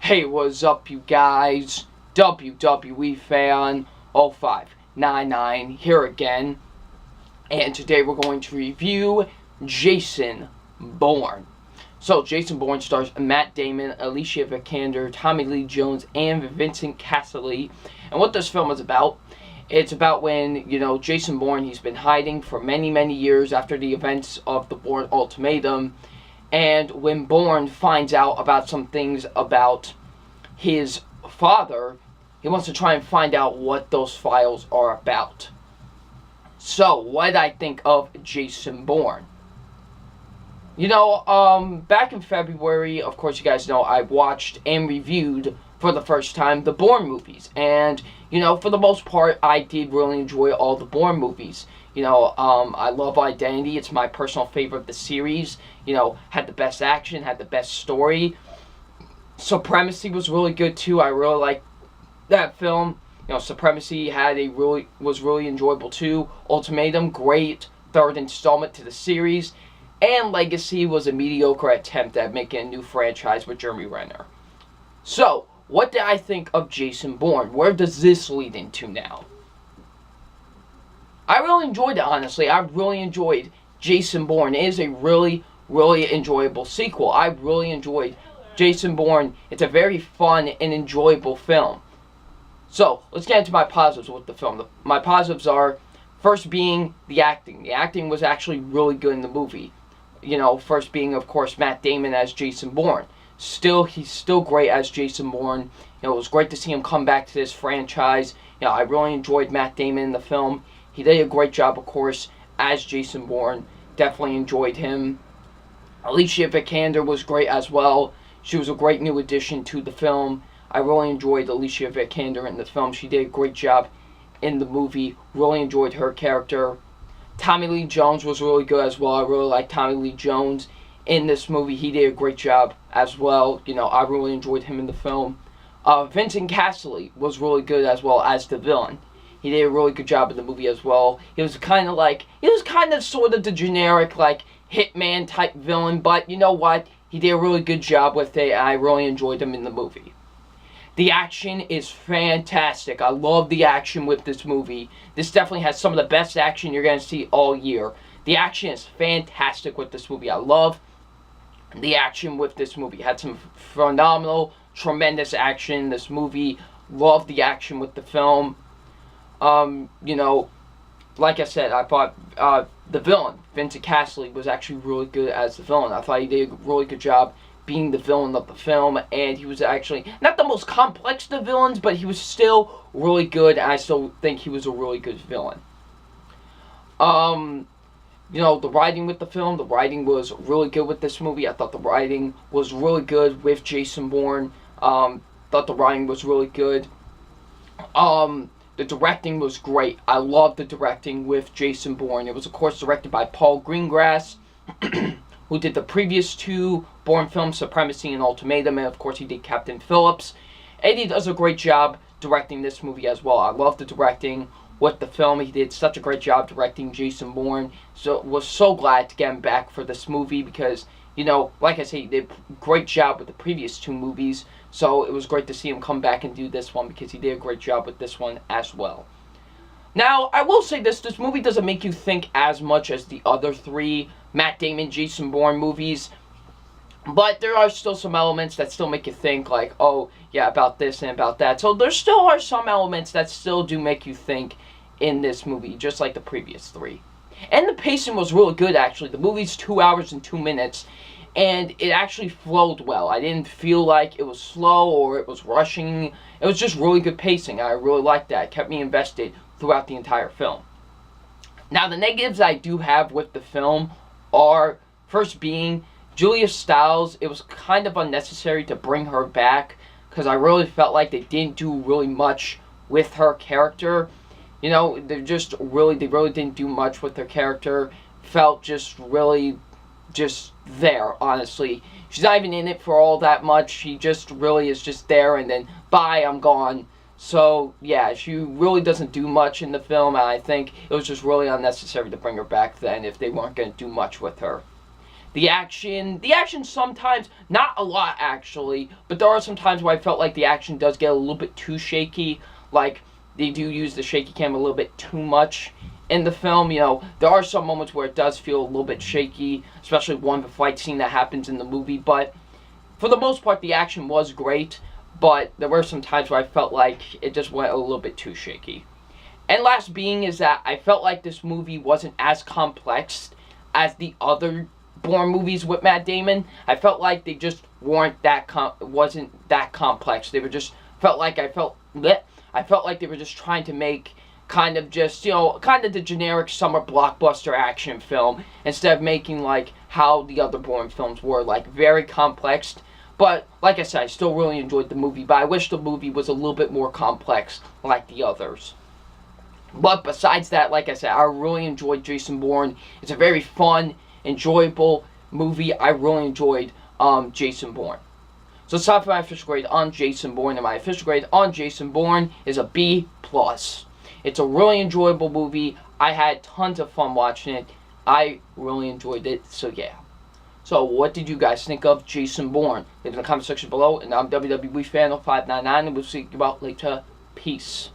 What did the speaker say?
Hey, what's up, you guys? WWE fan 0599 here again. And today we're going to review Jason Bourne. So, Jason Bourne stars Matt Damon, Alicia Vikander, Tommy Lee Jones, and Vincent Cassel. And what this film is about, it's about when, Jason Bourne, he's been hiding for many, many years after the events of the Bourne Ultimatum. And when Bourne finds out about some things about his father, he wants to try and find out what those files are about. So, what did I think of Jason Bourne? Back in February, of course you guys know, I watched and reviewed for the first time the Bourne movies. And, for the most part, I did really enjoy all the Bourne movies. I love Identity. It's my personal favorite of the series. Had the best action, had the best story. Supremacy was really good too. I really liked that film. Supremacy was really enjoyable too. Ultimatum, great third installment to the series. And Legacy was a mediocre attempt at making a new franchise with Jeremy Renner. So, what did I think of Jason Bourne? Where does this lead into now? I really enjoyed it, honestly. I really enjoyed Jason Bourne. It is a really, really enjoyable sequel. I really enjoyed Jason Bourne. It's a very fun and enjoyable film. So, let's get into my positives with the film. My positives are, first being the acting. The acting was actually really good in the movie. First being, of course, Matt Damon as Jason Bourne. He's still great as Jason Bourne. It was great to see him come back to this franchise. I really enjoyed Matt Damon in the film. He did a great job, of course, as Jason Bourne. Definitely enjoyed him. Alicia Vikander was great as well. She was a great new addition to the film. I really enjoyed Alicia Vikander in the film. She did a great job in the movie. Really enjoyed her character. Tommy Lee Jones was really good as well. I really liked Tommy Lee Jones in this movie. He did a great job as well. I really enjoyed him in the film. Vincent Cassel was really good as well as the villain. He did a really good job in the movie as well. He was kind of sort of the generic, hitman type villain, but you know what? He did a really good job with it, and I really enjoyed him in the movie. The action is fantastic. I love the action with this movie. This definitely has some of the best action you're going to see all year. The action is fantastic with this movie. I love the action with this movie. It had some phenomenal, tremendous action in this movie. Love the action with the film. Like I said, I thought the villain, Vincent Cassel, was actually really good as the villain. I thought he did a really good job being the villain of the film, and he was actually not the most complex of villains, but he was still really good, and I still think he was a really good villain. The writing with the film, the writing was really good with this movie. I thought the writing was really good with Jason Bourne. Thought the writing was really good. The directing was great. I loved the directing with Jason Bourne. It was, of course, directed by Paul Greengrass, who did the previous two Bourne films, Supremacy and Ultimatum, and of course he did Captain Phillips. And he does a great job directing this movie as well. I love the directing with the film. He did such a great job directing Jason Bourne. So was so glad to get him back for this movie because, like I said, he did a great job with the previous two movies. So it was great to see him come back and do this one because he did a great job with this one as well. Now, I will say this movie doesn't make you think as much as the other three Matt Damon, Jason Bourne movies. But there are still some elements that still make you think oh, yeah, about this and about that. So there still are some elements that still do make you think in this movie, just like the previous three. And the pacing was really good, actually. The movie's 2 hours and 2 minutes, and it actually flowed well. I didn't feel like it was slow or it was rushing. It was just really good pacing. I really liked that. It kept me invested throughout the entire film. Now, the negatives I do have with the film are, first being, Julia Stiles. It was kind of unnecessary to bring her back because I really felt like they didn't do really much with her character. They really didn't do much with her character. Felt just really just there, honestly. She's not even in it for all that much. She just really is just there and then, bye, I'm gone. So, yeah, she really doesn't do much in the film, and I think it was just really unnecessary to bring her back then if they weren't going to do much with her. The action sometimes, not a lot actually, but there are some times where I felt like the action does get a little bit too shaky. Like, they do use the shaky cam a little bit too much in the film. You know, there are some moments where it does feel a little bit shaky, especially the fight scene that happens in the movie. But for the most part, the action was great, but there were some times where I felt like it just went a little bit too shaky. And last being is that I felt like this movie wasn't as complex as the other Bourne movies with Matt Damon. I felt like they just wasn't that complex. They were just I felt like they were just trying to make kind of just, kind of the generic summer blockbuster action film instead of making like how the other Bourne films were, like very complex. But like I said, I still really enjoyed the movie, but I wish the movie was a little bit more complex like the others. But besides that, like I said, I really enjoyed Jason Bourne. It's a very fun, enjoyable movie. I really enjoyed Jason Bourne. So it's time for my official grade on Jason Bourne, and my official grade on Jason Bourne is a B+. It's a really enjoyable movie. I had tons of fun watching it. I really enjoyed it, so yeah. So what did you guys think of Jason Bourne? Leave in the comment section below, and I'm WWE Fan 599, and we'll see you about later. Peace.